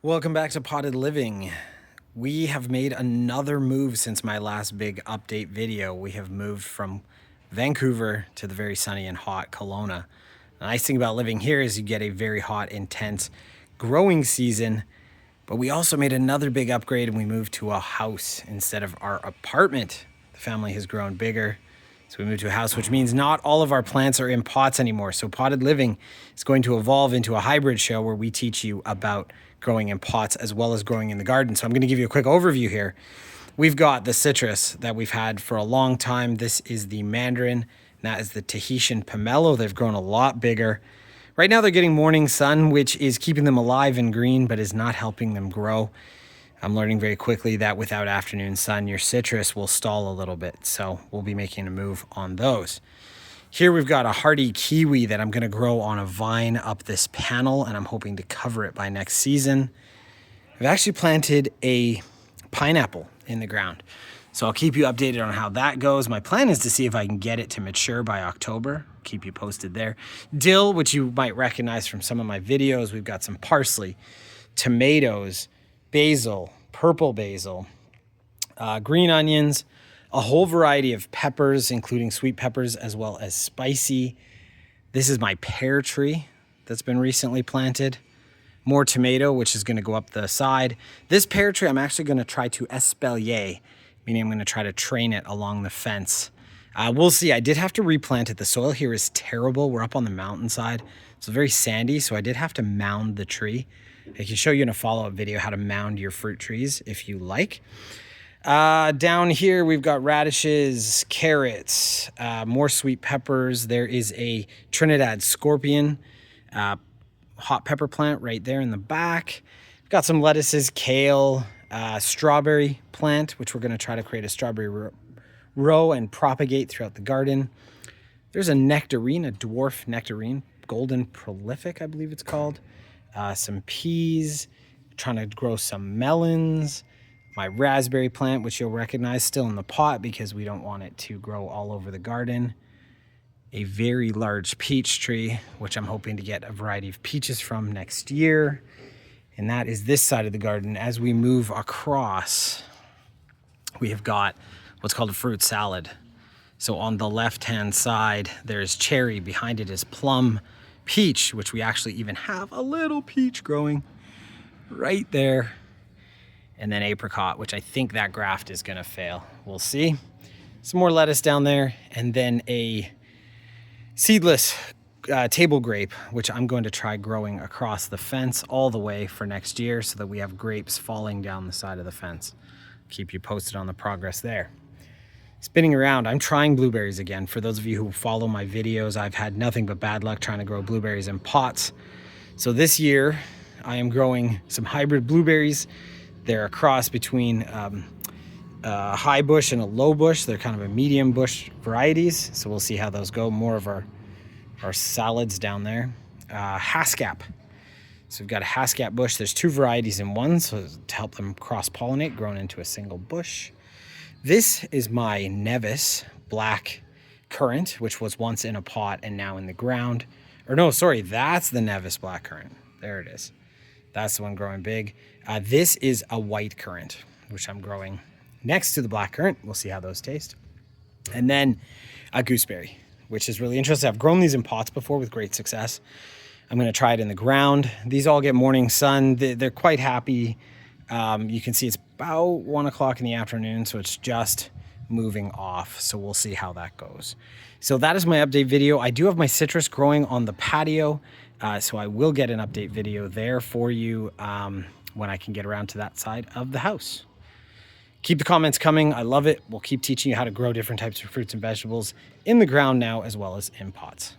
Welcome back to Potted Living. We have made another move since my last big update video. We have moved from Vancouver to the very sunny and hot Kelowna. The nice thing about living here is you get a very hot, intense growing season, but we also made another big upgrade and we moved to a house instead of our apartment. The family has grown bigger, so we moved to a house, which means not all of our plants are in pots anymore. So Potted Living is going to evolve into a hybrid show where we teach you about growing in pots as well as growing in the garden. So I'm going to give you a quick overview here. We've got the citrus that we've had for a long time. This is the mandarin, and that is the Tahitian pomelo. They've grown a lot bigger. Right now they're getting morning sun, which is keeping them alive and green, but is not helping them grow. I'm learning very quickly that without afternoon sun, your citrus will stall a little bit. So we'll be making a move on those. Here we've got a hardy kiwi that I'm going to grow on a vine up this panel, and I'm hoping to cover it by next season. I've actually planted a pineapple in the ground, so I'll keep you updated on how that goes. My plan is to see if I can get it to mature by October. Keep you posted there. Dill, which you might recognize from some of my videos. We've got some parsley, tomatoes, basil, purple basil, green onions, a whole variety of peppers, including sweet peppers as well as spicy. This is my pear tree that's been recently planted. More tomato, which is going to go up the side. This pear tree, I'm actually going to try to espalier, meaning I'm going to try to train it along the fence. We'll see. I did have to replant it. The soil here is terrible. We're up on the mountainside. It's very sandy, so I did have to mound the tree. I can show you in a follow-up video how to mound your fruit trees if you like. Down here, we've got radishes, carrots, more sweet peppers. There is a Trinidad scorpion hot pepper plant right there in the back. We've got some lettuces, kale, strawberry plant, which we're going to try to create a strawberry row and propagate throughout the garden. There's a nectarine, a dwarf nectarine, golden prolific, I believe it's called. Some peas, trying to grow some melons. My raspberry plant, which you'll recognize, still in the pot because we don't want it to grow all over the garden. A very large peach tree, which I'm hoping to get a variety of peaches from next year. And that is this side of the garden. As we move across, we have got what's called a fruit salad. So on the left-hand side, there's cherry. Behind it is plum, peach, which we actually even have a little peach growing right there. And then apricot, which I think that graft is going to fail. We'll see. Some more lettuce down there, and then a seedless table grape, which I'm going to try growing across the fence all the way for next year so that we have grapes falling down the side of the fence. Keep you posted on the progress there. Spinning around, I'm trying blueberries again. For those of you who follow my videos, I've had nothing but bad luck trying to grow blueberries in pots. So this year, I am growing some hybrid blueberries. They're a cross between a high bush and a low bush. They're kind of a medium bush varieties. So we'll see how those go. More of our salads down there. Haskap. So we've got a haskap bush. There's two varieties in one, so to help them cross-pollinate, grown into a single bush. This is my Nevis black currant, which was once in a pot and now in the ground. Or no, sorry, that's the Nevis black currant. There it is. That's the one growing big. This is a white currant, which I'm growing next to the black currant. We'll see how those taste. And then a gooseberry, which is really interesting. I've grown these in pots before with great success. I'm going to try it in the ground. These all get morning sun. They're quite happy. You can see it's about 1 o'clock in the afternoon, so it's just moving off. So we'll see how that goes. So that is my update video. I do have my citrus growing on the patio, so I will get an update video there for you when I can get around to that side of the house. Keep the comments coming. I love it. We'll keep teaching you how to grow different types of fruits and vegetables in the ground now as well as in pots.